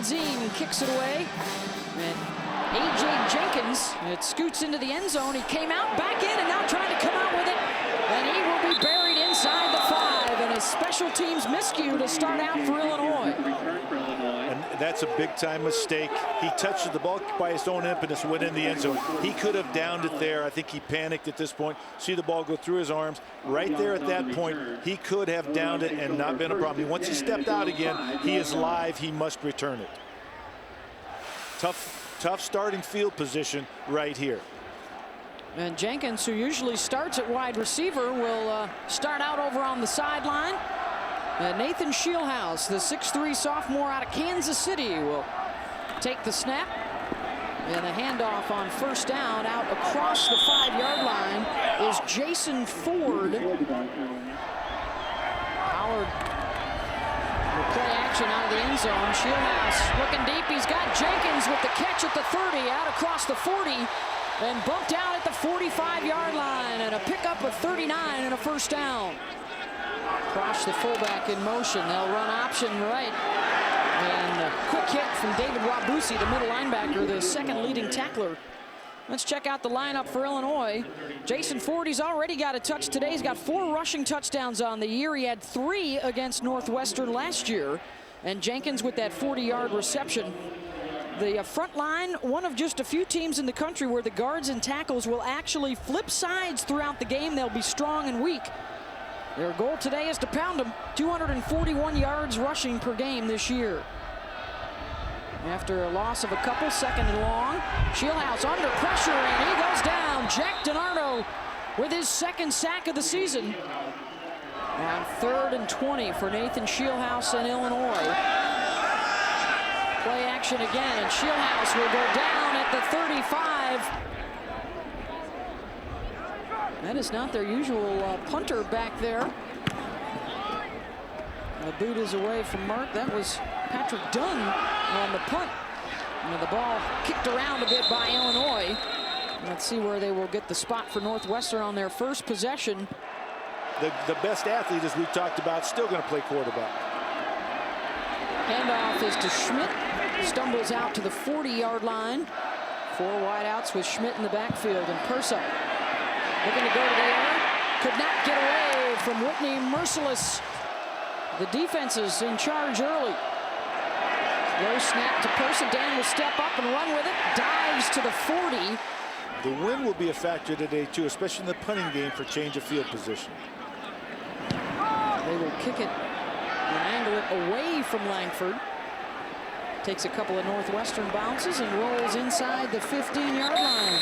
Benzine kicks it away. And A.J. Jenkins, it scoots into the end zone. He came out, back in, and now trying to come out with it. And he will be buried inside the 5. And a special teams miscue to start out for Illinois. And that's a big-time mistake. He touched the ball by his own impetus, went in the end zone. He could have downed it there. I think he panicked at this point. See the ball go through his arms. Right there at that point, he could have downed it and not been a problem. Once he stepped out again, he is live. He must return it. Tough starting field position right here. And Jenkins, who usually starts at wide receiver, will start out over on the sideline. Nathan Shieldhouse, the 6'3" sophomore out of Kansas City, will take the snap. And a handoff on first down out across the 5-yard line is Jason Ford. Howard will play action out of the end zone. Shieldhouse looking deep. He's got Jenkins with the catch at the 30, out across the 40, and bumped out at the 45-yard line. And a pickup of 39 and a first down. Cross the fullback in motion. They'll run option right. And a quick hit from David Wabusi, the middle linebacker, the second leading tackler. Let's check out the lineup for Illinois. Jason Ford, he's already got a touch today. He's got 4 rushing touchdowns on the year. He had 3 against Northwestern last year. And Jenkins with that 40-yard reception. The front line, one of just a few teams in the country where the guards and tackles will actually flip sides throughout the game. They'll be strong and weak. Their goal today is to pound them. 241 yards rushing per game this year. After a loss of a couple, 2nd and long. Shieldhouse under pressure, and he goes down. Jack DiNardo with his 2nd sack of the season. On 3rd and 20 for Nathan Shieldhouse in Illinois. Play action again, and Shieldhouse will go down at the 35. That is not their usual punter back there. The boot is away from Mark. That was Patrick Dunn on the punt. And the ball kicked around a bit by Illinois. Let's see where they will get the spot for Northwestern on their first possession. The best athlete, as we talked about, still going to play quarterback. Handoff is to Schmidt. Stumbles out to the 40-yard line. 4 wideouts with Schmidt in the backfield, and Persa looking to go to the air. Could not get away from Whitney Merciless. The defense is in charge early. Low snap to Persa. Dan will step up and run with it. Dives to the 40. The wind will be a factor today, too, especially in the punting game for change of field position. They will kick it and angle it away from Langford. Takes a couple of Northwestern bounces and rolls inside the 15-yard line.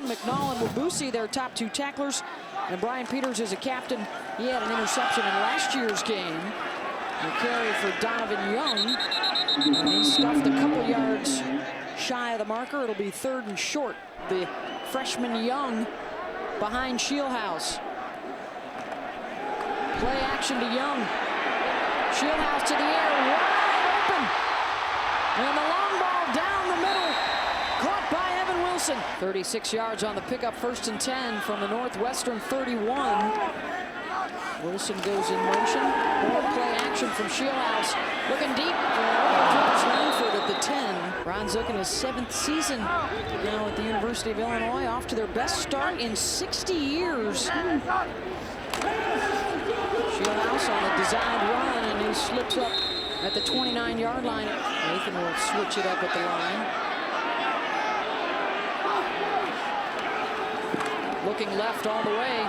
McNall and Wabusi, their top 2 tacklers. And Brian Peters is a captain. He had an interception in last year's game. A carry for Donovan Young. And he stuffed a couple yards shy of the marker. It'll be 3rd and short. The freshman Young behind Shieldhouse. Play action to Young. Shieldhouse to the air, wide open. And the long ball down the middle. Caught by Evan Wilson. 36 yards on the pickup, 1st and 10 from the Northwestern 31. Wilson goes in motion. More play action from Shieldhouse. Looking deep. Drops Langford at the 10. Ron's looking his 7th season now at the University of Illinois. Off to their best start in 60 years. Shieldhouse on a designed run, and he slips up at the 29-yard line. Nathan will switch it up at the line. Looking left all the way.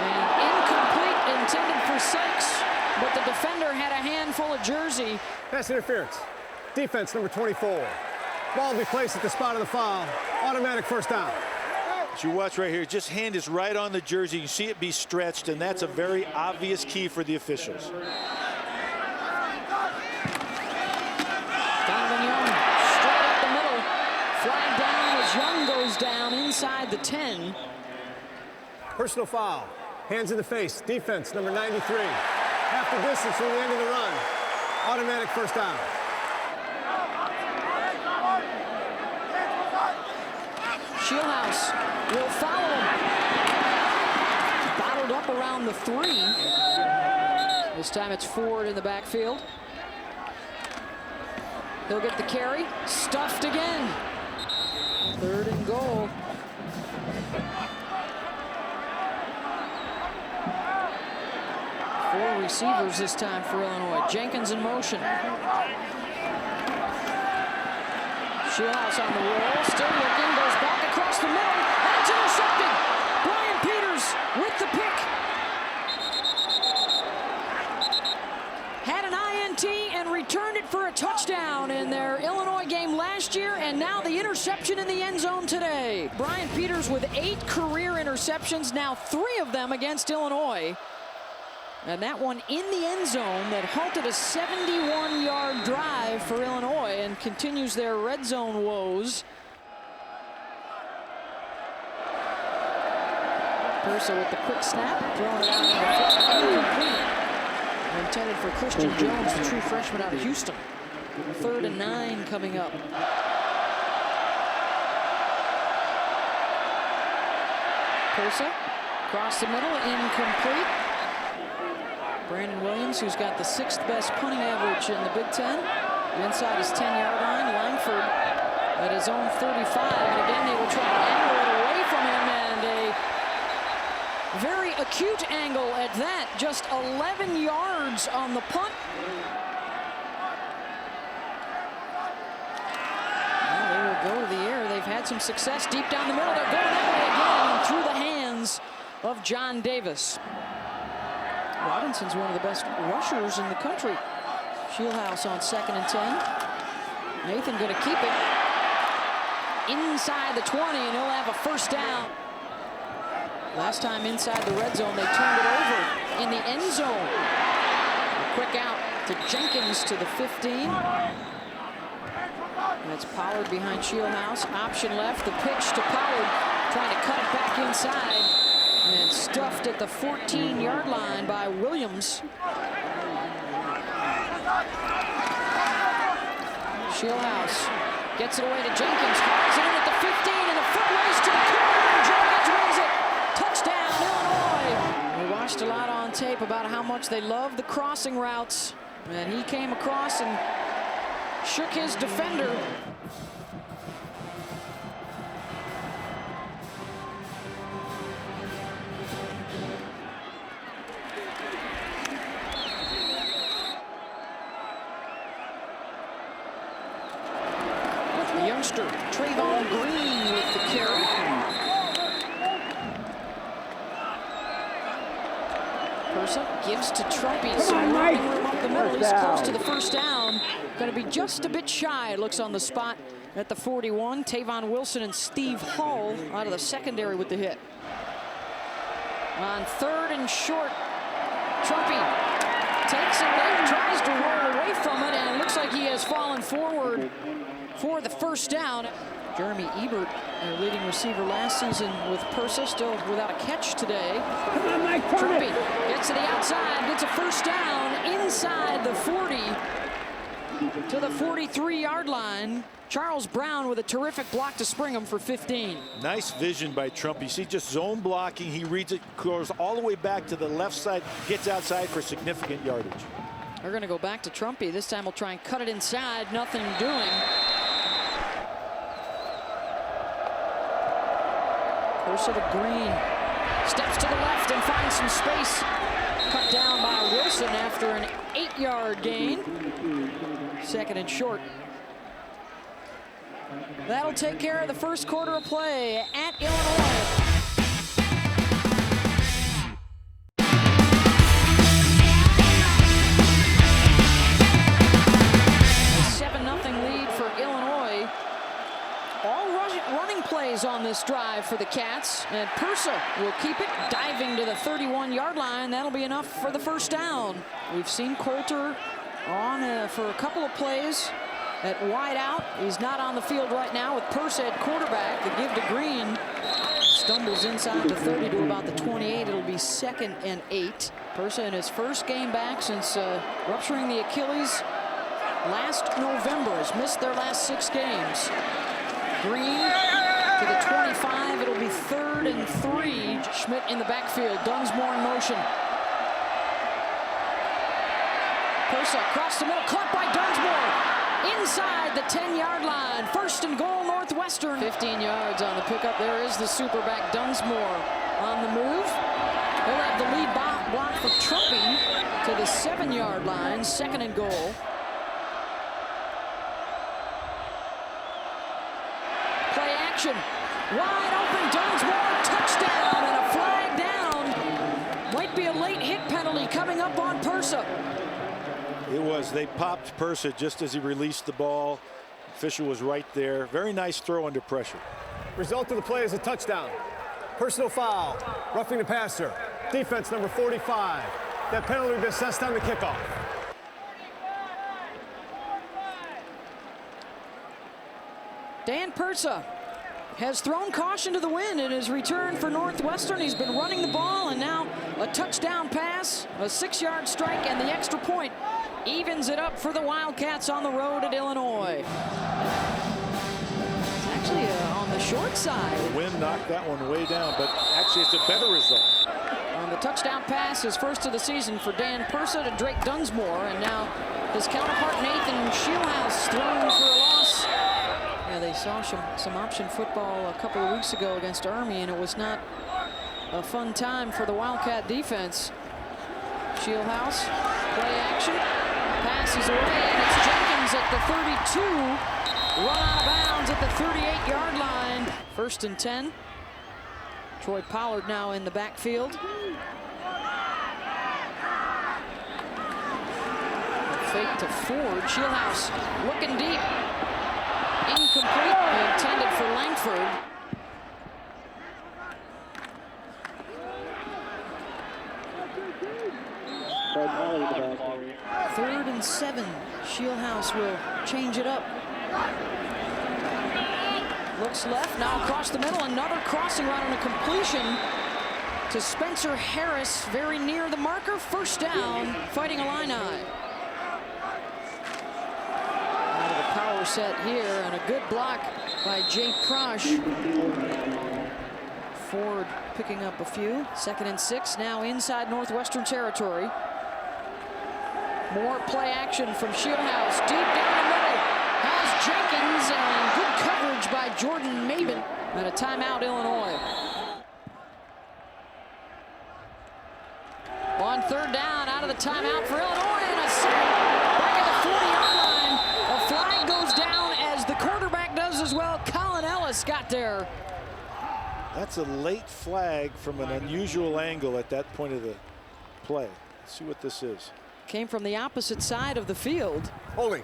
And incomplete, intended for 6. But the defender had a handful of jersey. Pass interference. Defense number 24. Ball will be placed at the spot of the foul. Automatic first down. As you watch right here, just hand is right on the jersey. You see it be stretched, and that's a very obvious key for the officials. Donovan Young straight up the middle. Flag down as Young goes down inside the 10. Personal foul. Hands in the face. Defense number 93. Half the distance from the end of the run. Automatic first down. Shieldhouse will follow him. around the 3. This time it's Ford in the backfield. He'll get the carry. Stuffed again. 3rd and goal. Four receivers this time for Illinois. Jenkins in motion. Shieldhouse on the roll. Still looking. Goes back across the middle. And it's intercepted. Brian Peters with the pick. Had an INT and returned it for a touchdown in their Illinois game last year, and now the interception in the end zone today. Brian Peters with 8 career interceptions, now 3 of them against Illinois. And that one in the end zone that halted a 71-yard drive for Illinois and continues their red zone woes. Persa with the quick snap, throwing it out incomplete. Intended for Christian Jones, the true freshman out of Houston. 3rd and 9 coming up. Persa, across the middle, incomplete. Brandon Williams, who's got the 6th best punting average in the Big Ten. Inside his 10-yard line, Langford at his own 35. And again, they will try to angle it away from him, and a very acute angle at that. Just 11 yards on the punt. Well, they will go to the air. They've had some success deep down the middle. They're going that way again through the hands of John Davis. Robinson's one of the best rushers in the country. Shieldhouse on 2nd and 10. Nathan going to keep it inside the 20, and he'll have a first down. Last time inside the red zone, they turned it over in the end zone. A quick out to Jenkins to the 15. That's Pollard behind Shieldhouse. Option left, the pitch to Pollard, trying to cut it back inside. And stuffed at the 14-yard line by Williams. Shieldhouse gets it away to Jenkins. Hauls it in at the 15, and the foot race to the corner. Jenkins wins it. Touchdown, Illinois. We watched a lot on tape about how much they love the crossing routes. And he came across and shook his defender. Trayvon Green with the carry. Persa gives to Trumpy. So running room up the middle. He's close to the first down. Going to be just a bit shy. Looks on the spot at the 41. Tavon Wilson and Steve Hall out of the secondary with the hit. On 3rd and short, Trumpy takes it late, tries to roll away from it, and looks like he has fallen forward for the first down. Jeremy Ebert, their leading receiver last season with Persa, still without a catch today. Trumpy gets to the outside, gets a first down inside the 40 to the 43-yard line. Charles Brown with a terrific block to Springham for 15. Nice vision by Trumpy. You see, just zone blocking. He reads it, goes all the way back to the left side, gets outside for significant yardage. They're going to go back to Trumpy. This time we'll try and cut it inside. Nothing doing. Persa to Green. Steps to the left and finds some space. Cut down by Wilson after an 8-yard gain. 2nd and short. That'll take care of the first quarter of play at Illinois. A 7-0 lead for Illinois. All running plays on this drive for the Cats, and Persa will keep it, diving to the 31-yard line. That'll be enough for the first down. We've seen Coulter on for a couple of plays at wide out. He's not on the field right now with Persa at quarterback. The give to Green. Stumbles inside the 30 to about the 28. It'll be 2nd and 8. Persa in his first game back since rupturing the Achilles last November. Has missed their last 6 games. Green to the 25. It'll be 3rd and 3. Schmidt in the backfield. Dunsmore in motion. Persa across the middle, caught by Dunsmore. Inside the 10-yard line. First and goal, Northwestern. 15 yards on the pickup. There is the superback Dunsmore on the move. He'll have the lead block for trumping to the 7-yard line. Second and goal. Play action. Wide open, Dunsmore, touchdown, and a flag down. Might be a late hit penalty coming up on Persa. It was. They popped Persa just as he released the ball. Fisher was right there. Very nice throw under pressure. Result of the play is a touchdown. Personal foul, roughing the passer. Defense number 45. That penalty will be assessed on the kickoff. Dan Persa has thrown caution to the wind in his return for Northwestern. He's been running the ball, and now a touchdown pass, a 6-yard strike, and the extra point evens it up for the Wildcats on the road at Illinois. It's actually on the short side. The wind knocked that one way down, but actually it's a better result. And the touchdown pass is first of the season for Dan Persa to Drake Dunsmore, and now his counterpart Nathan Shieldhouse thrown for a loss. Yeah, they saw some option football a couple of weeks ago against Army, and it was not a fun time for the Wildcat defense. Shieldhouse, play action, passes away, and it's Jenkins at the 32. Run out of bounds at the 38-yard line. First and 10. Troy Pollard now in the backfield. Fake to Ford. Shieldhouse looking deep. Incomplete, intended for Langford. Third and 7. Shieldhouse will change it up. Looks left, now across the middle, another crossing route and a completion to Spencer Harris, very near the marker. First down, Fighting Illini. Out of the power set here, and a good block by Jay Prosh. Ford picking up a few. Second and 6, now inside Northwestern territory. More play action from Shieldhouse, deep down the middle. Has Jenkins, and good coverage by Jordan Maben. And a timeout, Illinois. On third down, out of the timeout for Illinois, and a sack back at the 40-yard line. A flag goes down, as the quarterback does as well. Colin Ellis got there. That's a late flag from an unusual angle at that point of the play. Let's see what this is. Came from the opposite side of the field. Holding.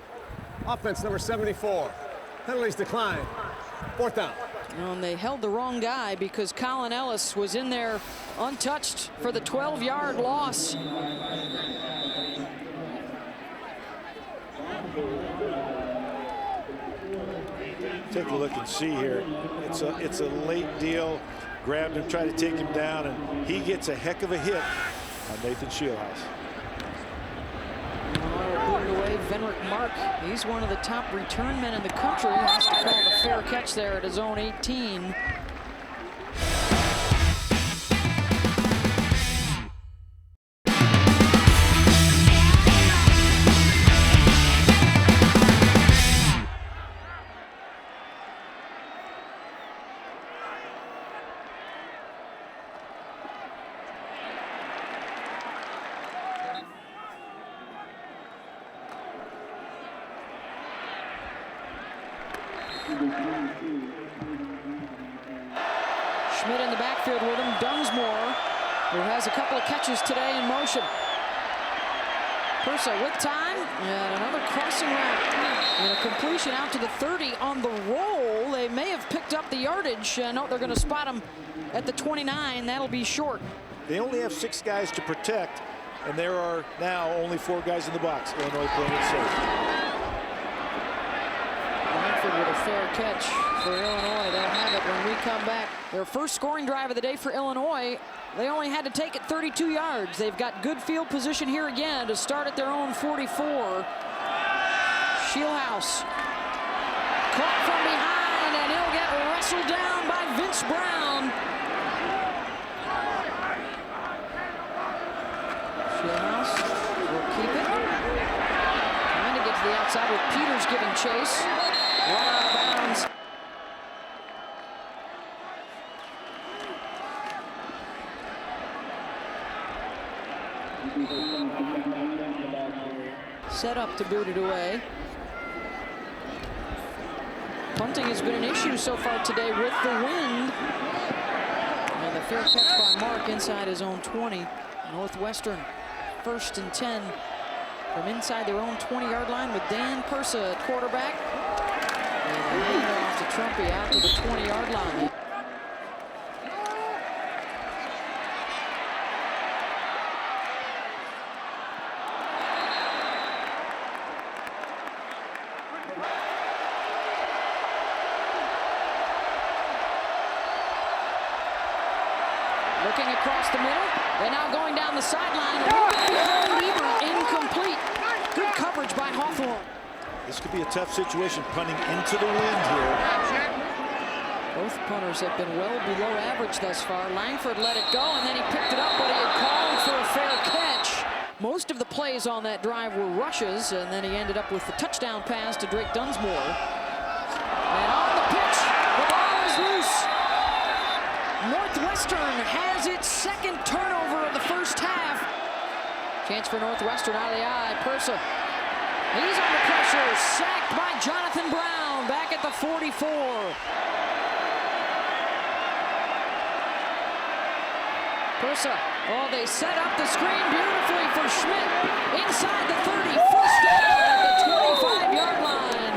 Offense number 74. Penalties decline. Fourth down. And they held the wrong guy, because Colin Ellis was in there untouched for the 12-yard loss. Take a look and see here. It's a late deal. Grabbed him, tried to take him down, and he gets a heck of a hit on Nathan Shieldhouse. Away, Venrick Mark, he's one of the top return men in the country. He has to call the fair catch there at his own 18. Schmidt in the backfield with him. Dunsmore, who has a couple of catches today, in motion. Persa with time, and another crossing route, and a completion out to the 30 on the roll. They may have picked up the yardage. No, they're going to spot him at the 29. That'll be short. They only have 6 guys to protect, and there are now only 4 guys in the box. Illinois playing it safe. With a fair catch for Illinois. They'll have it when we come back. Their first scoring drive of the day for Illinois. They only had to take it 32 yards. They've got good field position here again to start at their own 44. Shieldhouse caught from behind, and he'll get wrestled down by Vince Brown. Peters giving chase. Run out of bounds. Set up to boot it away. Punting has been an issue so far today with the wind. And the fair catch by Mark inside his own 20. Northwestern 1st and 10 from inside their own 20-yard line with Dan Persa at quarterback. And a handoff to Trumpy out to the 20-yard line. Looking across the middle. They're now going down the sideline. Incomplete. Good coverage by Hawthorne. This could be a tough situation, punting into the wind here. Both punters have been well below average thus far. Langford let it go, and then he picked it up, but he had called for a fair catch. Most of the plays on that drive were rushes, and then he ended up with the touchdown pass to Drake Dunsmore. And on the pitch, the ball is loose. Northwestern has its second turnover of the first half. Chance for Northwestern out of the eye. Persa, he's under pressure. Sacked by Jonathan Brown back at the 44. Persa, oh, they set up the screen beautifully for Schmidt. Inside the 30, first down at the 25-yard line.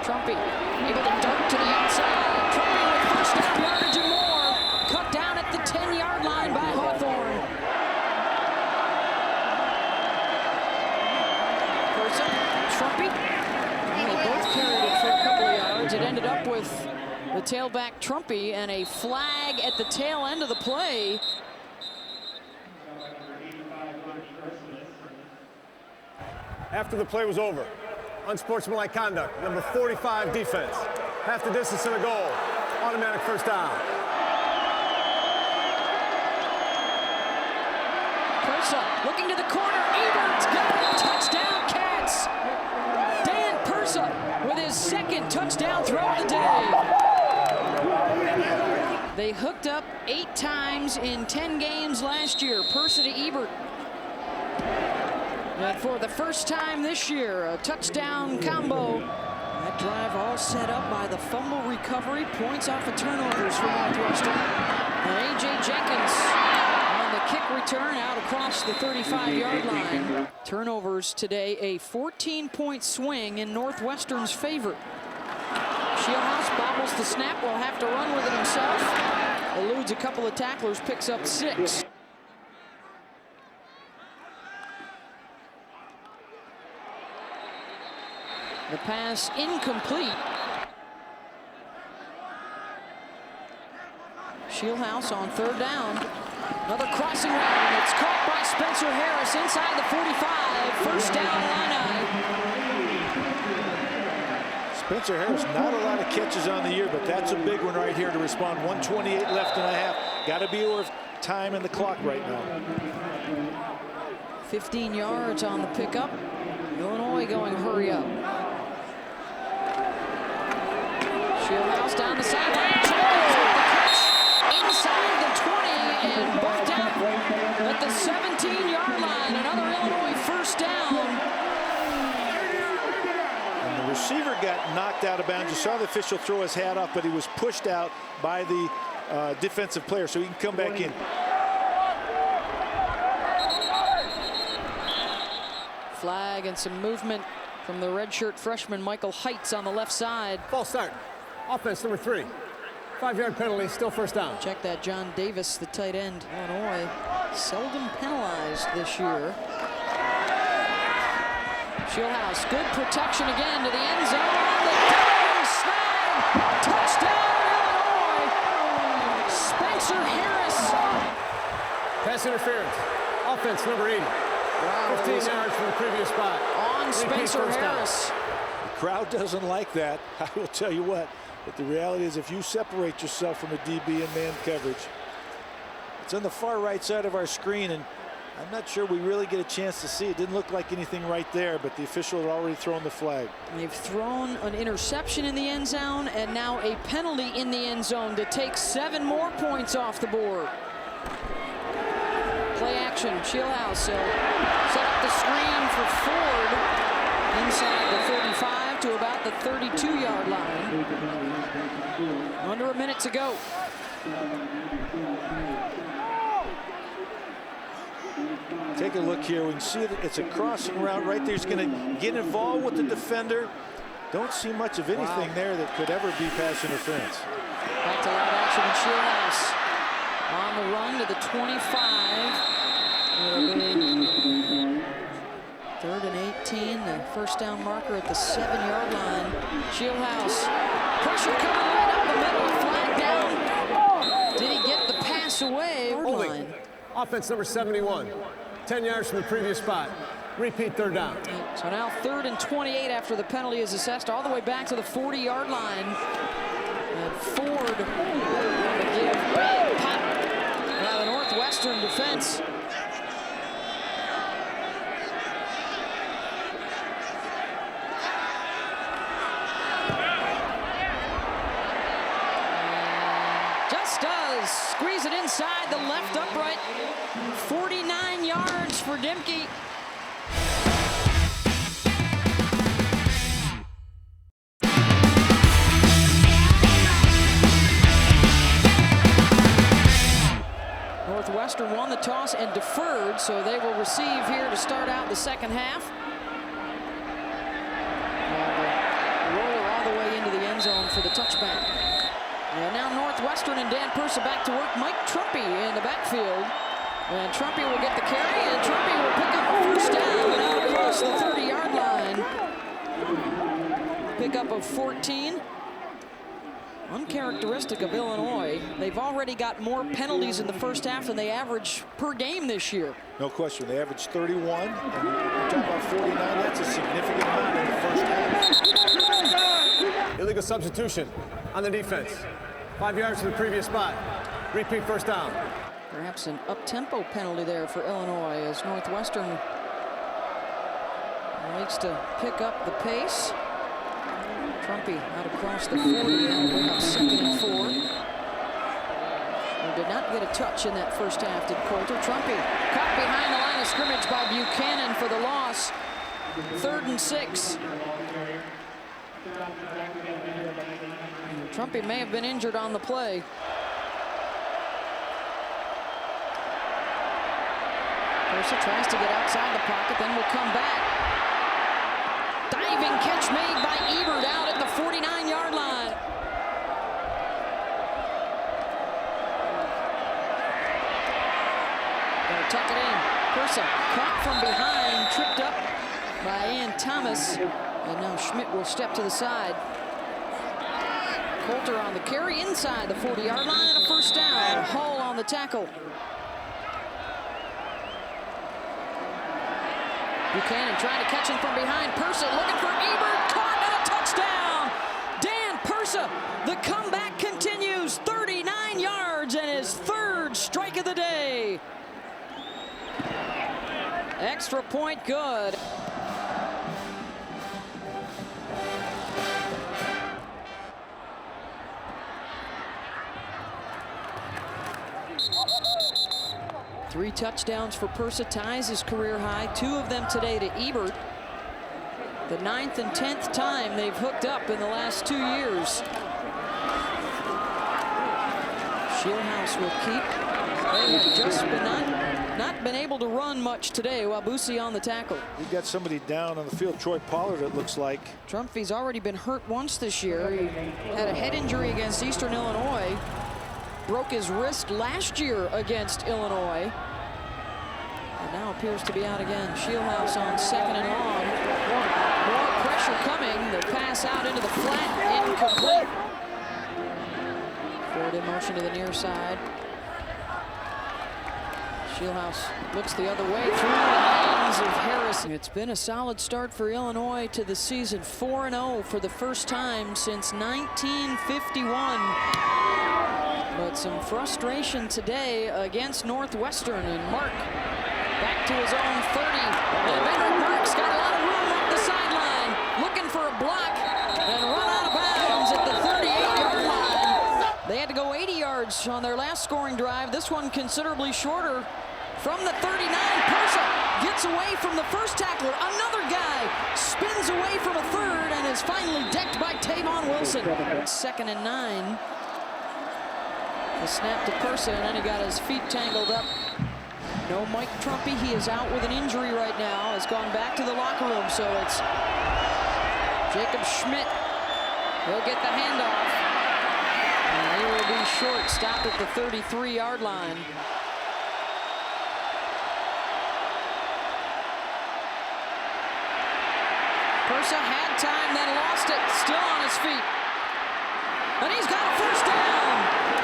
Trumpy able to dart to the outside. Trumpy with first down yardage and more. Cut down at the 10-yard line by Hawthorne. Persa, Trumpy. They both carried it for a couple of yards. It ended up with the tailback Trumpy and a flag at the tail end of the play. After the play was over, unsportsmanlike conduct, number 45 defense. Half the distance and a goal. Automatic first down. Persa looking to the corner. Ebert's got it. Touchdown, Cats. Dan Persa with his second touchdown throw of the day. They hooked up 8 times in 10 games last year. Persa to Ebert. And for the first time this year, a touchdown combo. That drive all set up by the fumble recovery. Points off of turnovers for Northwestern. And A.J. Jenkins on the kick return out across the 35-yard line. Turnovers today, a 14-point swing in Northwestern's favor. Shieldhouse bobbles the snap, will have to run with it himself. Eludes a couple of tacklers, picks up 6. The pass incomplete. Shieldhouse on third down. Another crossing route, and it's caught by Spencer Harris inside the 45. First down, Illini. Spencer Harris, not a lot of catches on the year, but that's a big one right here to respond. 1:28 left and a half. Got to be worth time in the clock right now. 15 yards on the pickup. Illinois going hurry up. Shieldhouse down the sideline. Inside the 20 and bumped out at the 17-yard line. Another Illinois first down. And the receiver got knocked out of bounds. You saw the official throw his hat off, but he was pushed out by the defensive player, so he can come back in. Flag and some movement from the redshirt freshman Michael Heights on the left side. False start. Offense number 3. 5-yard penalty, still first down. Check that, John Davis, the tight end. Illinois seldom penalized this year. Shieldhouse, good protection again to the end zone. The diving snag. Touchdown, Illinois. Spencer Harris. Pass interference. Offense number 80. Wow, 15 yards from the previous spot. On Spencer Harris. The crowd doesn't like that. I will tell you what. But the reality is, if you separate yourself from a DB in man coverage, it's on the far right side of our screen, and I'm not sure we really get a chance to see. It didn't look like anything right there, but the official had already thrown the flag. They've thrown an interception in the end zone and now a penalty in the end zone to take 7 more points off the board. Play action, Shieldhouse set up the screen for Ford inside the 35 to about the 32-yard line. Under a minute to go. Take a look here. We can see that it's a crossing route right there. He's going to get involved with the defender. Don't see much of anything there that could ever be pass interference. Back to live action in Shieldhouse. On the run to the 25. It'll be 3rd and 18. The first down marker at the 7-yard line. Shieldhouse. Pressure coming right up the middle. Flag down. Did he get the pass away? Holding. Offense number 71. 10 yards from the previous spot. Repeat 3rd down. So now 3rd and 28 after the penalty is assessed, all the way back to the 40-yard line. And Ford will give a pop. Now the Northwestern defense. Just does. Squeeze it inside the left upright. 49 yards for Dimke. Northwestern won the toss and deferred, so they will receive here to start out the second half. Roller all the way into the end zone for the touchback. And now Northwestern and Dan Pursa back to work. Mike Trumpy in the backfield. And Trumpy will get the carry, and Trumpy will pick up a first down out across the 30-yard line. Pickup of 14. Uncharacteristic of Illinois. They've already got more penalties in the first half than they average per game this year. No question. They averaged 31. And we're talking about 49. That's a significant amount in the first half. Illegal substitution on the defense. 5 yards to the previous spot. Repeat 1st down. Perhaps an up-tempo penalty there for Illinois as Northwestern likes to pick up the pace. Trumpy out across the 40, and bring up 2nd and 4. He did not get a touch in that first half, did Coulter. Trumpy caught behind the line of scrimmage by Buchanan for the loss. 3rd and 6. Trumpy may have been injured on the play. Pursa tries to get outside the pocket, then will come back. Diving catch made by Ebert out at the 49-yard line. Gonna tuck it in. Pursa caught from behind, tripped up by Ian Thomas. And now Schmidt will step to the side. Coulter on the carry inside the 40-yard line and a first down. Hull on the tackle. Buchanan trying to catch him from behind. Pursa looking for Ebert. Caught and a touchdown. Dan Pursa. The comeback continues. 39 yards and his 3rd strike of the day. Extra point good. Three touchdowns for Pursa, ties his career high. 2 of them today to Ebert. The 9th and 10th time they've hooked up in the last 2 years. Shieldhouse will keep. They have just not been able to run much today. Wabusi on the tackle. We've got somebody down on the field, Troy Pollard, it looks like. Trumpy's already been hurt once this year. He had a head injury against Eastern Illinois. Broke his wrist last year against Illinois. And now appears to be out again. Shieldhouse on 2nd and long. More pressure coming. The pass out into the flat. Incomplete. Forward in motion to the near side. Shieldhouse looks the other way through the hands of Harrison. It's been a solid start for Illinois to the season. 4-0 for the first time since 1951. But some frustration today against Northwestern, and Mark Back to his own 30. And Benedict Marks got a lot of room up the sideline. Looking for a block and run out of bounds at the 38-yard line. They had to go 80 yards on their last scoring drive. This one considerably shorter. From the 39, Persa gets away from the first tackler. Another guy spins away from a third and is finally decked by Tavon Wilson. 2nd and 9. The snap to Persa, and then he got his feet tangled up. No Mike Trumpy. He is out with an injury right now. Has gone back to the locker room, so it's Jacob Schmidt. He'll get the handoff. And he will be short, stopped at the 33-yard line. Persa had time, then lost it. Still on his feet. And he's got a first down.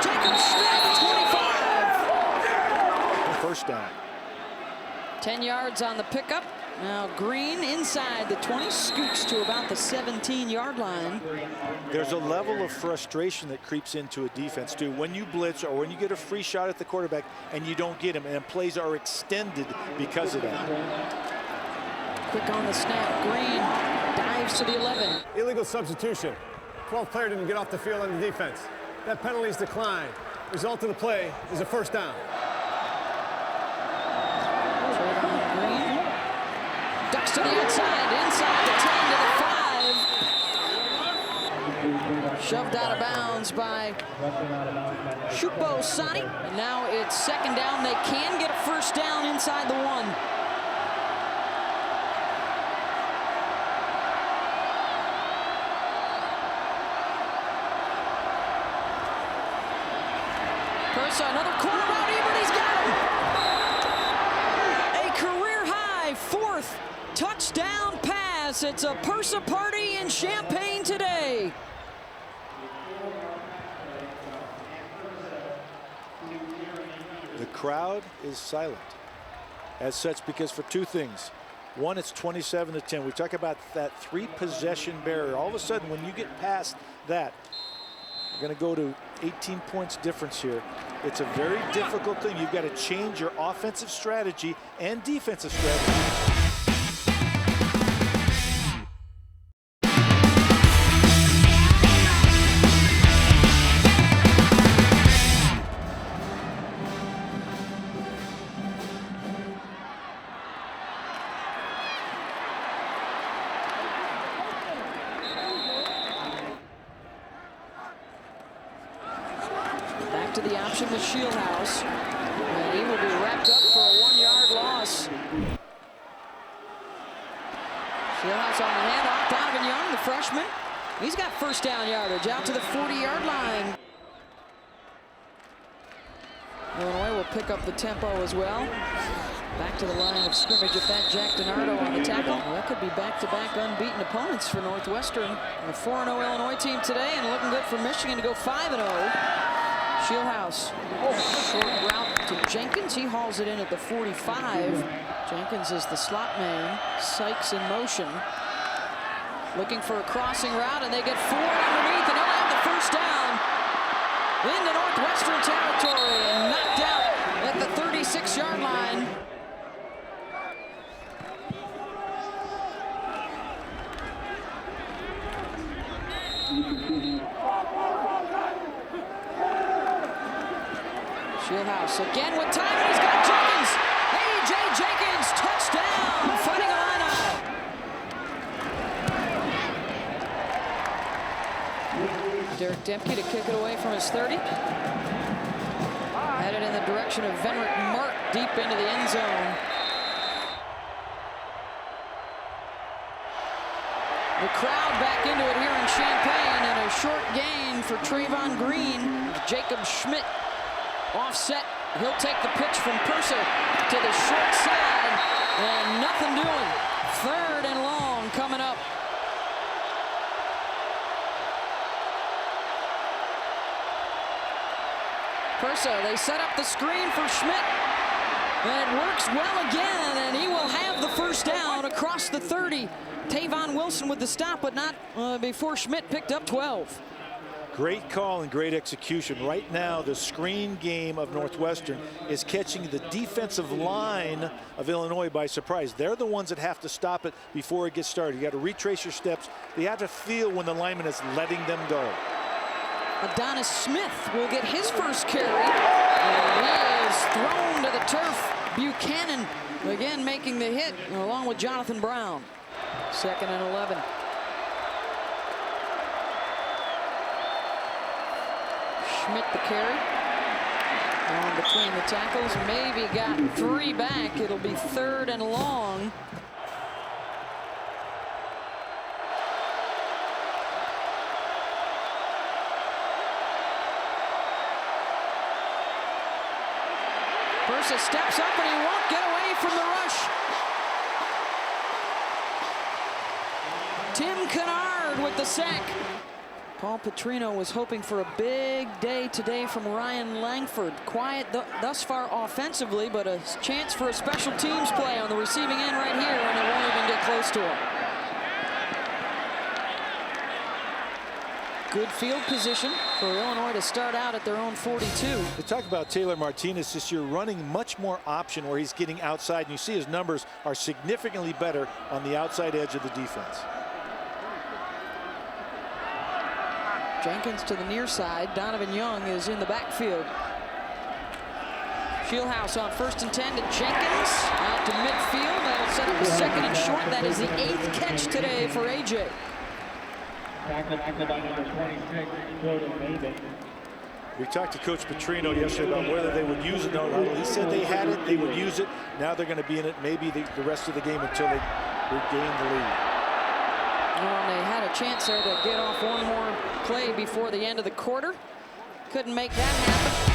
Jacob Schmidt, 25. First down. 10 yards on the pickup. Now Green inside the 20, scoots to about the 17-yard line. There's a level of frustration that creeps into a defense too. When you blitz or when you get a free shot at the quarterback and you don't get him, and plays are extended because of that. Quick on the snap. Green dives to the 11. Illegal substitution. 12th player didn't get off the field on the defense. That penalty is declined. Result of the play is a first down. Green ducks to the outside, inside the 10 to the 5. Shoved out of bounds by Shupo Sani. And now it's 2nd down. They can get a first down inside the 1. Persa, another corner route, Ebert, he's got him! A career-high 4th touchdown pass. It's a Persa party in Champaign today. The crowd is silent as such because for two things. One, it's 27-10. We talk about that 3-possession barrier. All of a sudden, when you get past that, we're going to go to 18 points difference here. It's a very difficult thing. You've got to change your offensive strategy and defensive strategy. To the option with Shieldhouse, and he will be wrapped up for a 1-yard loss. Shieldhouse on the handoff. Donovan Young, the freshman, he's got first down yardage out to the 40-yard line. Illinois will pick up the tempo as well. Back to the line of scrimmage if that Jack DiNardo on the tackle. Well, that could be back-to-back unbeaten opponents for Northwestern. A 4-0 Illinois team today, and looking good for Michigan to go 5-0. Shieldhouse, short route to Jenkins. He hauls it in at the 45. Jenkins is the slot man. Sykes in motion. Looking for a crossing route, and they get 4 underneath, and they'll have the first down into Northwestern territory and knocked out at the 36-yard line. Shieldhouse again with time, and he's got Jenkins. A.J. Jenkins, touchdown, Fighting Illini. Derek Dempke to kick it away from his 30. Headed in the direction of Venrick Mark, deep into the end zone. The crowd back into it here in Champaign, and a short gain for Trayvon Green. Jacob Schmidt offset. He'll take the pitch from Persa to the short side, and nothing doing. 3rd and long coming up. Persa, they set up the screen for Schmidt, and it works well again, and he will have the first down across the 30. Tavon Wilson with the stop, but not before Schmidt picked up 12. Great call and great execution. Right now, the screen game of Northwestern is catching the defensive line of Illinois by surprise. They're the ones that have to stop it before it gets started. You got to retrace your steps. You have to feel when the lineman is letting them go. Adonis Smith will get his first carry. And he is thrown to the turf. Buchanan again making the hit along with Jonathan Brown. 2nd and 11. Schmidt the carry. On between the tackles. Maybe got 3 back. It'll be 3rd and long. Persa steps up and he won't get away from the rush. Tim Kennard with the sack. Paul Petrino was hoping for a big day today from Ryan Langford. Quiet thus far offensively, but a chance for a special teams play on the receiving end right here, and it won't even get close to him. Good field position for Illinois to start out at their own 42. They talk about Taylor Martinez this year running much more option where he's getting outside, and you see his numbers are significantly better on the outside edge of the defense. Jenkins to the near side. Donovan Young is in the backfield. Fieldhouse on 1st and 10 to Jenkins. Out to midfield. That'll set up a 2nd and short. That is the 8th catch today for AJ. We talked to Coach Petrino yesterday about whether they would use it or not. He said they had it, they would use it. Now they're going to be in it maybe the rest of the game until they regain the lead. And they had a chance there to get off one more play before the end of the quarter. Couldn't make that happen.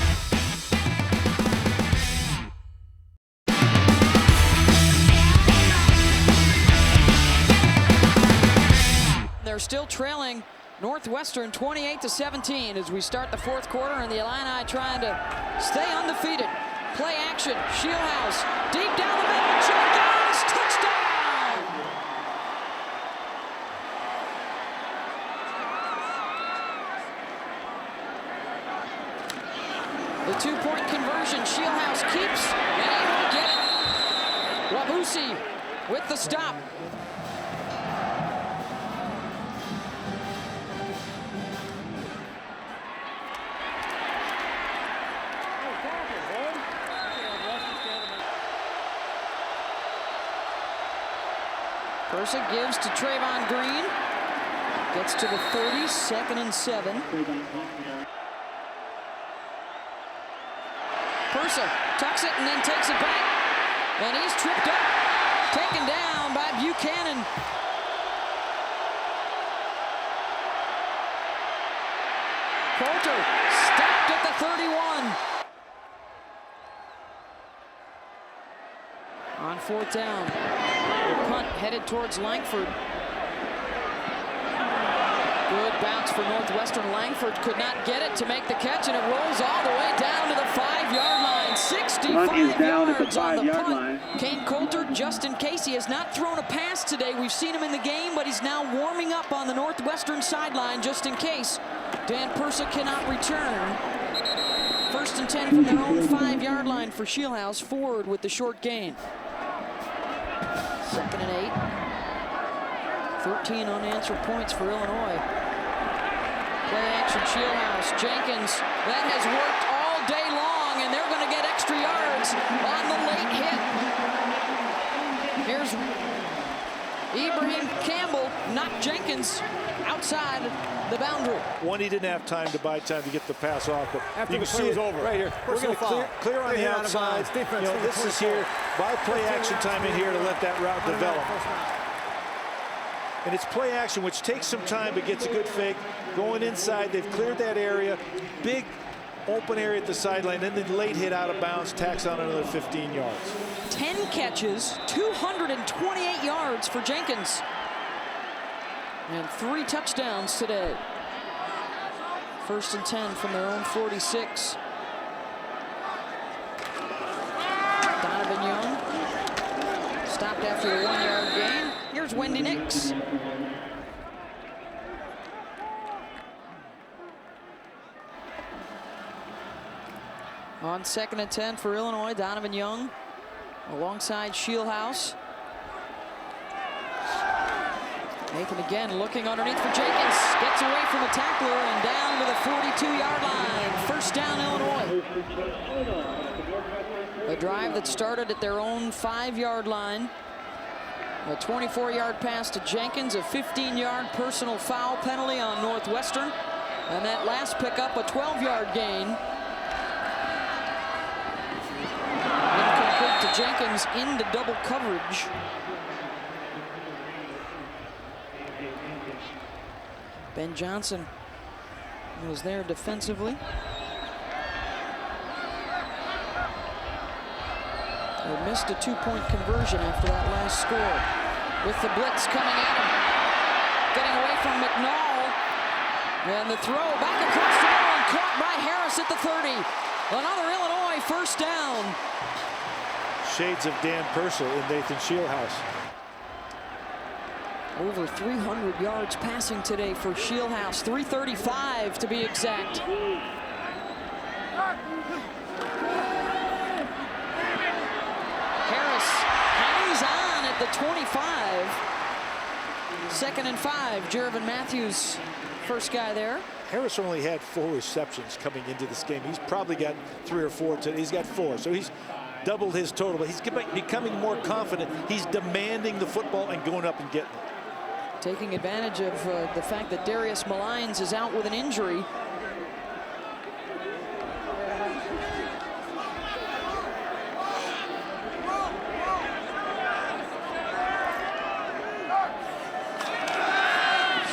They're still trailing Northwestern 28-17 as we start the 4th quarter, and the Illini trying to stay undefeated. Play action, Shieldhouse, deep down the middle, Jenkins, touchdown! The 2-point conversion, Shieldhouse keeps, and he won't get it. Wabusi with the stop. Persa gives to Trayvon Green. Gets to the 30, 2nd and 7. Persa tucks it and then takes it back. And he's tripped up. Taken down by Buchanan. Coulter stopped at the 31. On 4th down. The punt headed towards Langford. Good bounce for Northwestern. Langford could not get it to make the catch, and it rolls all the way down to the 5-yard line. 65 yards on the punt. Kane Coulter, just in case he has not thrown a pass today. We've seen him in the game, but he's now warming up on the Northwestern sideline just in case Dan Persa cannot return. 1st and 10 from their own 5-yard line for Shieldhouse. Forward with the short gain. 2nd and 8. 13 unanswered points for Illinois. Play action, Shieldhouse, Jenkins. That has worked all day long, and they're going to get extra yards on the late hit. Here's Ibrahim Campbell, knocked Jenkins outside the boundary. One, he didn't have time to buy time to get the pass off, but after you can see it over right here. We're going to clear on the outside. You know, this is here by play action time in here to let that route develop. And it's play action, which takes some time, but gets a good fake. Going inside, they've cleared that area. Big open area at the sideline. Then the late hit out of bounds, tacks on another 15 yards. 10 catches, 228 yards for Jenkins. And 3 touchdowns today. 1st and 10 from their own 46. Donovan Young stopped after a 1-yard gain. Here's Wendy Nix. On 2nd and 10 for Illinois, Donovan Young alongside Shieldhouse. Nathan again looking underneath for Jenkins. Gets away from a tackler and down to the 42-yard line. First down, Illinois. A drive that started at their own 5-yard line. A 24-yard pass to Jenkins, a 15-yard personal foul penalty on Northwestern. And that last pickup, a 12-yard gain. Incomplete to Jenkins into double coverage. Ben Johnson was there defensively. They missed a 2-point conversion after that last score. With the blitz coming at him. Getting away from McNall. And the throw back across the middle and caught by Harris at the 30. Another Illinois first down. Shades of Dan Purcell in Nathan Shieldhouse. Over 300 yards passing today for Shieldhouse. 335 to be exact. Harris hangs on at the 25. 2nd and 5. Jervin Matthews, first guy there. Harris only had 4 receptions coming into this game. He's probably got 3 or 4 today. He's got 4, so he's doubled his total. But he's becoming more confident. He's demanding the football and going up and getting it. Taking advantage of the fact that Darius Malines is out with an injury.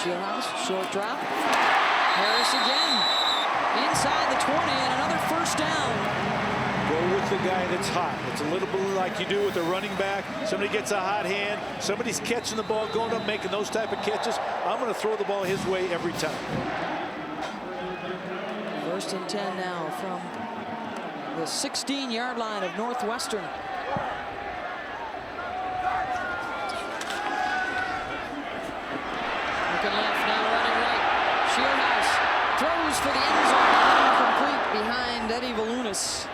Shieldhouse, short drop. Harris again. Inside the 20 and another first down. Go with the guy that's hot. It's a little bit like you do with a running back. Somebody gets a hot hand. Somebody's catching the ball, going up, making those type of catches. I'm going to throw the ball his way every time. 1st and 10 now from the 16-yard line of Northwestern. Looking left, now running right. Shieldhouse throws for the end zone. Incomplete behind Eddie Valunas.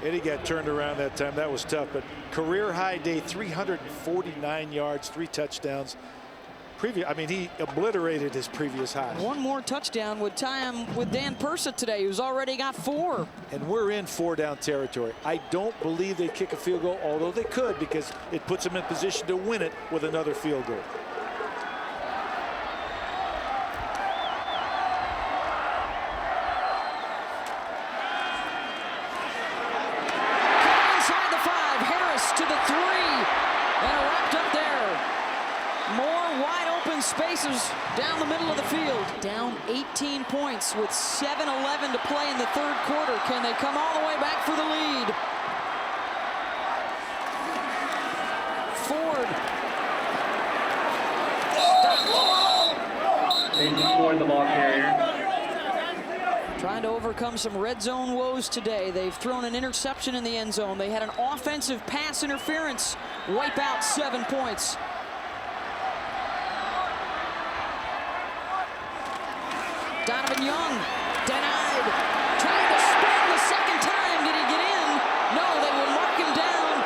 Eddie got turned around that time. That was tough, but career high day, 349 yards, 3 touchdowns. I mean, he obliterated his previous high. One more touchdown would tie him with Dan Purcell today, who's already got 4. And we're in 4-down territory. I don't believe they kick a field goal, although they could, because it puts them in position to win it with another field goal. Spaces down the middle of the field. Down 18 points with 7:11 to play in the 3rd quarter. Can they come all the way back for the lead? Ford. Ford, the ball carrier. Trying to overcome some red zone woes today. They've thrown an interception in the end zone. They had an offensive pass interference wipe out 7 points. Donovan Young denied. Trying to spin the 2nd time. Did he get in? No, they will mark him down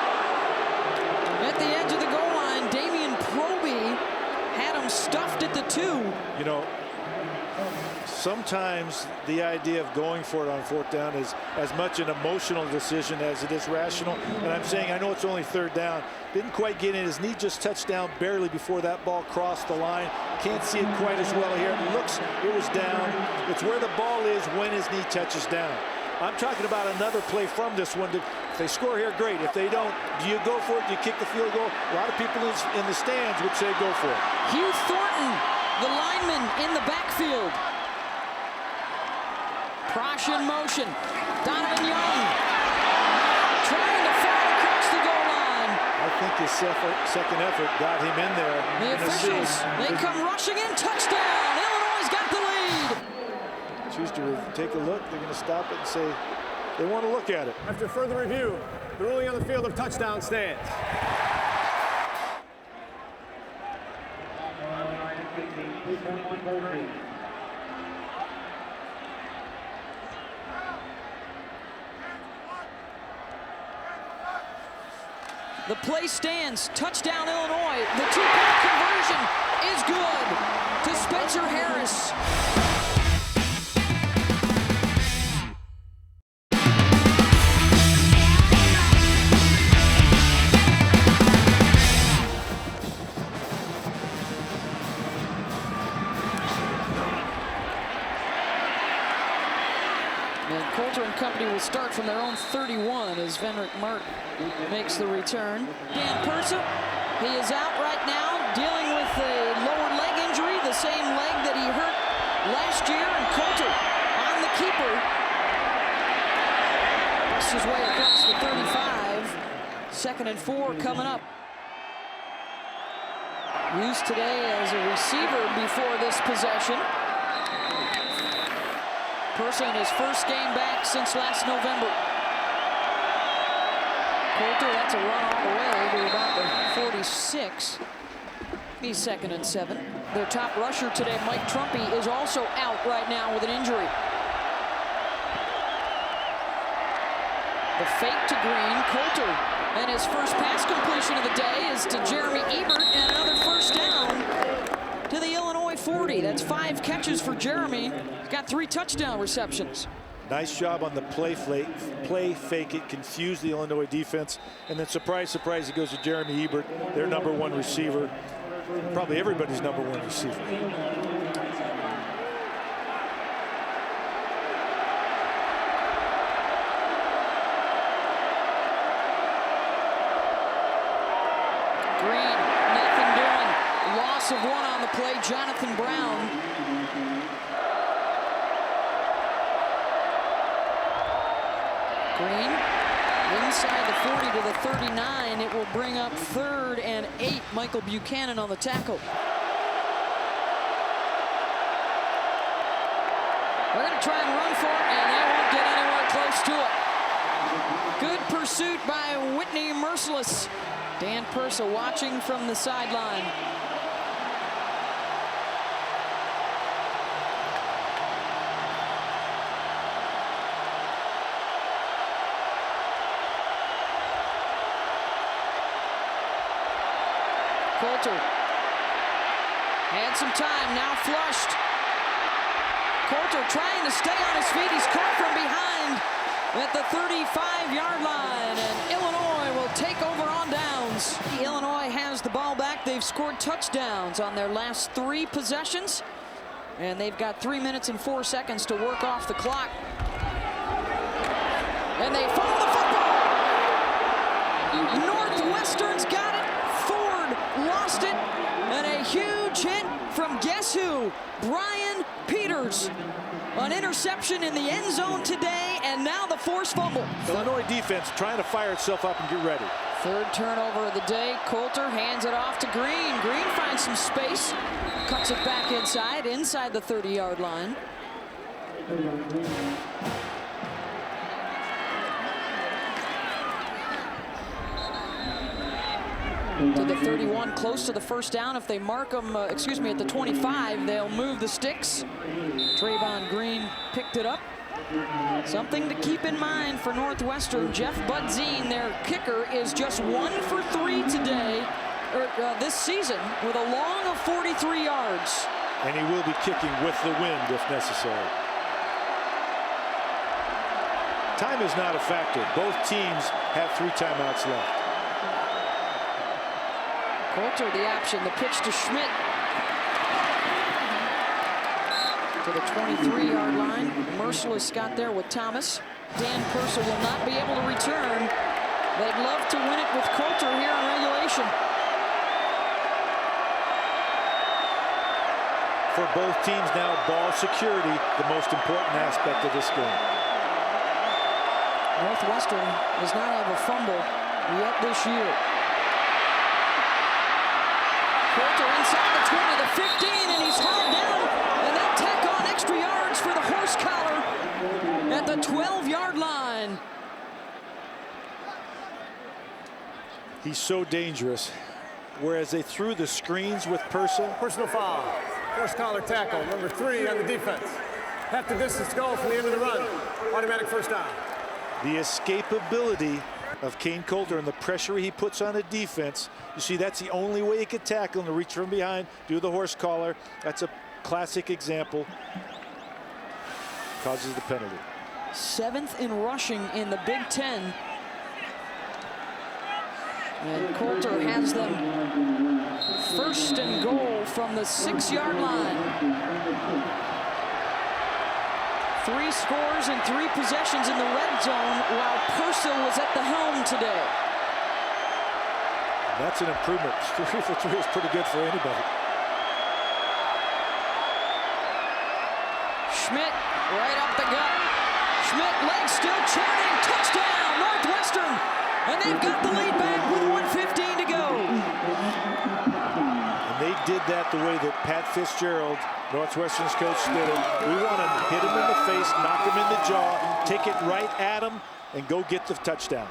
at the edge of the goal line. Damian Proby had him stuffed at the 2. You know, sometimes the idea of going for it on 4th down is as much an emotional decision as it is rational. And I'm saying, I know it's only 3rd down. Didn't quite get in. His knee just touched down barely before that ball crossed the line. Can't see it quite as well here. It looks, it was down. It's where the ball is when his knee touches down. I'm talking about another play from this one. If they score here, great. If they don't, do you go for it? Do you kick the field goal? A lot of people in the stands would say go for it. Hugh Thornton, the lineman in the backfield. Prosh in motion. Donovan Young trying to fly across the goal line. I think his second effort got him in there. The officials, they come rushing in. Touchdown! Illinois got the lead. Choose to take a look. They're going to stop it and say they want to look at it. After further review, the ruling on the field of touchdown stands. The play stands. Touchdown, Illinois. The two-point conversion is good to Spencer Harris. And Coulter and company will start from their own 31 as Venrick Martin makes the return. Dan Persa, he is out right now, dealing with a lower leg injury, the same leg that he hurt last year. And Coulter on the keeper. Works his way across the 35. 2nd and 4 coming up. Used today as a receiver before this possession. Persa in his first game back since last November. Coulter, that's a run all the way to about the 46. He's 2nd and 7. Their top rusher today, Mike Trumpy, is also out right now with an injury. The fake to Green, Coulter, and his first pass completion of the day is to Jeremy Ebert, and another first down to the Illinois 40. That's 5 catches for Jeremy. He's got 3 touchdown receptions. Nice job on the play fake it, confuse the Illinois defense, and then surprise, surprise, it goes to Jeremy Ebert, their #1 receiver, probably everybody's #1 receiver. Green, nothing doing. Loss of 1 on the play, Jonathan Brown. Green, inside the 40 to the 39. It will bring up 3rd and 8. Michael Buchanan on the tackle. They're going to try and run for it, and they won't get anywhere close to it. Good pursuit by Whitney Merciless. Dan Persa watching from the sideline. Coulter had some time, now flushed. Coulter trying to stay on his feet. He's caught from behind at the 35-yard line, and Illinois will take over on downs. Illinois has the ball back. They've scored touchdowns on their last 3 possessions, and they've got 3 minutes and 4 seconds to work off the clock. And they fumble the football. Northwestern's got it. Ford lost it, and a huge hit from guess who? Brian Peters. An interception in the end zone today, and now the forced fumble. Illinois defense trying to fire itself up and get ready. 3rd turnover of the day. Coulter hands it off to Green. Green finds some space, cuts it back inside the 30-yard line. To the 31, close to the first down. If they mark them, at the 25, they'll move the sticks. Trayvon Green picked it up. Something to keep in mind for Northwestern. Jeff Budzine, their kicker, is just 1 for 3 today, this season, with a long of 43 yards. And he will be kicking with the wind if necessary. Time is not a factor. Both teams have 3 timeouts left. Coulter the option, the pitch to Schmidt. To the 23-yard line. Merciless got there with Thomas. Dan Persa will not be able to return. They'd love to win it with Coulter here in regulation. For both teams now, ball security, the most important aspect of this game. Northwestern does not have a fumble yet this year. Coulter inside the 20, the 15, and he's held down, and they'll tack on extra yards for the horse collar at the 12-yard line. He's so dangerous. Whereas they threw the screens with Persa. Personal foul. Horse collar tackle, #3 on the defense. Half the distance to go from the end of the run. Automatic first down. The escapability of Kane Coulter and the pressure he puts on a defense. You see, that's the only way he could tackle him, to reach from behind, do the horse collar. That's a classic example. Causes the penalty. 7th in rushing in the Big Ten. And Coulter has them 1st and goal from the 6-yard line. 3 scores and 3 possessions in the red zone while Purcell was at the helm today. That's an improvement. 3 for 3 is pretty good for anybody. Schmidt right up the gut. Schmidt, legs still churning. Touchdown, Northwestern. And they've got the lead back with 1:15 to go. And they did that the way that Pat Fitzgerald, Northwestern's coach, did it. We want to hit him in the face, knock him in the jaw, take it right at him, and go get the touchdown.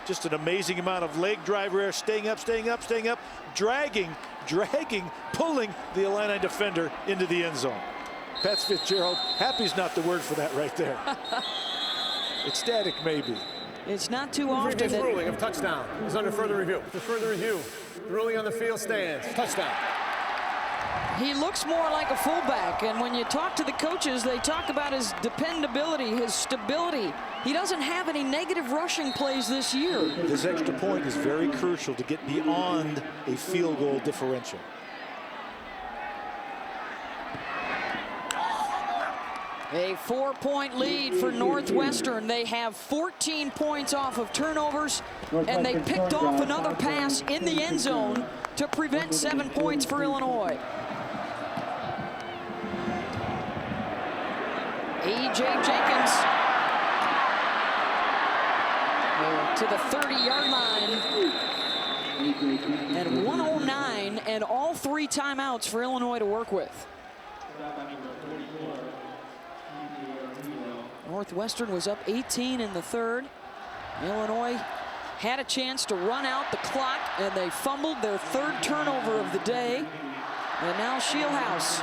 Just an amazing amount of leg driver air, staying up, dragging, pulling the Illini defender into the end zone. Pat Fitzgerald, happy's not the word for that right there. Ecstatic, maybe. It's not too often. Previous ruling of touchdown is under further review. For further review, the ruling on the field stands. Touchdown. He looks more like a fullback, and when you talk to the coaches, they talk about his dependability, his stability. He doesn't have any negative rushing plays this year. This extra point is very crucial to get beyond a field goal differential. A 4-point lead for Northwestern. They have 14 points off of turnovers, and they picked off another pass in the end zone to prevent 7 points for Illinois. E.J. Jenkins to the 30-yard line. And 109 and all 3 timeouts for Illinois to work with. Northwestern was up 18 in the 3rd. Illinois had a chance to run out the clock, and they fumbled their 3rd turnover of the day. And now Shieldhouse.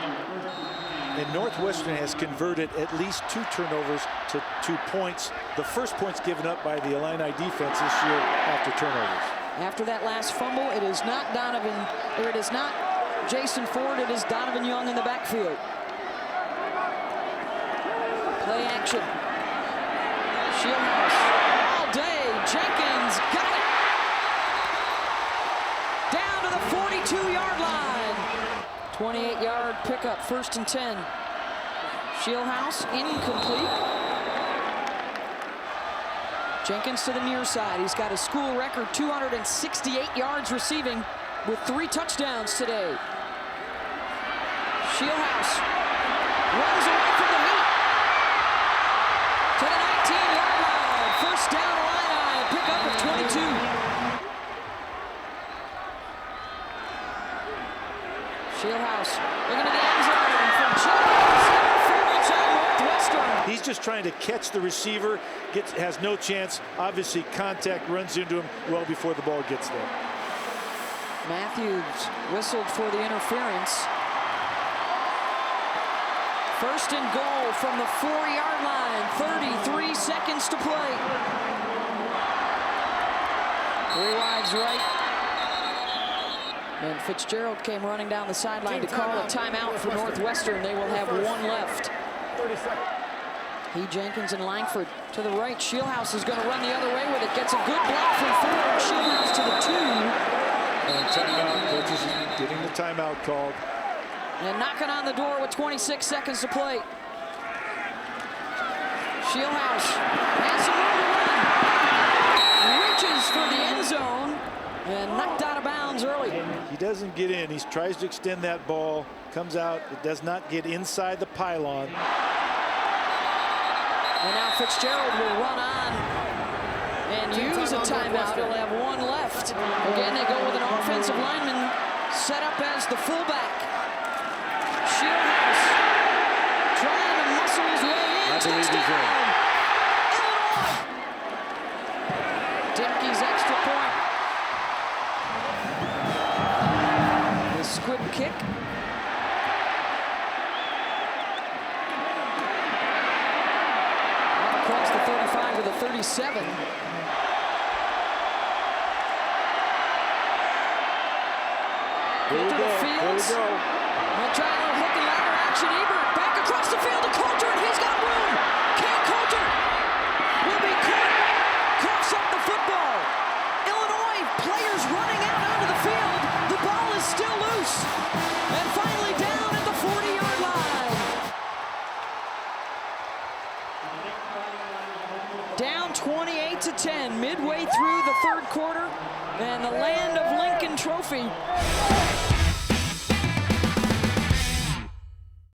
And Northwestern has converted at least 2 turnovers to 2 points. The first point's given up by the Illini defense this year after turnovers. After that last fumble, it is not Jason Ford, it is Donovan Young in the backfield. Play action. Shieldhouse all day. Jenkins got it. Down to the 42-yard line. 28-yard pickup, 1st and 10. Shieldhouse incomplete. Jenkins to the near side. He's got a school record 268 yards receiving with 3 touchdowns today. Shieldhouse runs away from the heat to the 19-yard line. 1st down Illini, pickup of 22. Shieldhouse looking to the end zone from Jenkins. Interference on Northwestern. He's just trying to catch the receiver, has no chance. Obviously, contact runs into him well before the ball gets there. Matthews whistled for the interference. 1st and goal from the 4-yard line. 33 seconds to play. 3 wides right. And Fitzgerald came running down the sideline to call a timeout for Northwestern. They will have 1 left. 30 seconds. E. Jenkins and Langford to the right. Shieldhouse is going to run the other way with it. Gets a good block from Ford. Shieldhouse to the 2. And timeout. Coaches getting the timeout called. And knocking on the door with 26 seconds to play. Shieldhouse has some room to run. Reaches for the end zone and knocked out of bounds early. He doesn't get in. He tries to extend that ball. Comes out. It does not get inside the pylon. And now Fitzgerald will run on and use a timeout. He'll have 1 left. Again, they go with an offensive lineman set up as the fullback. Shieldhouse trying to muscle his way in. Touchdown! Illinois! Dimke's extra point. The squib kick. Across the 35 to the 37. Here we Into go. the fields. Here we go. They'll try a little hook and ladder action. Ebert back across the field to Coulter, and he's got room. Kane Coulter will be caught. Coughs up the football. Illinois players running out onto the field. The ball is still loose. And finally down at the 40-yard line. Down 28-10, midway through the third quarter. And the Land of Lincoln Trophy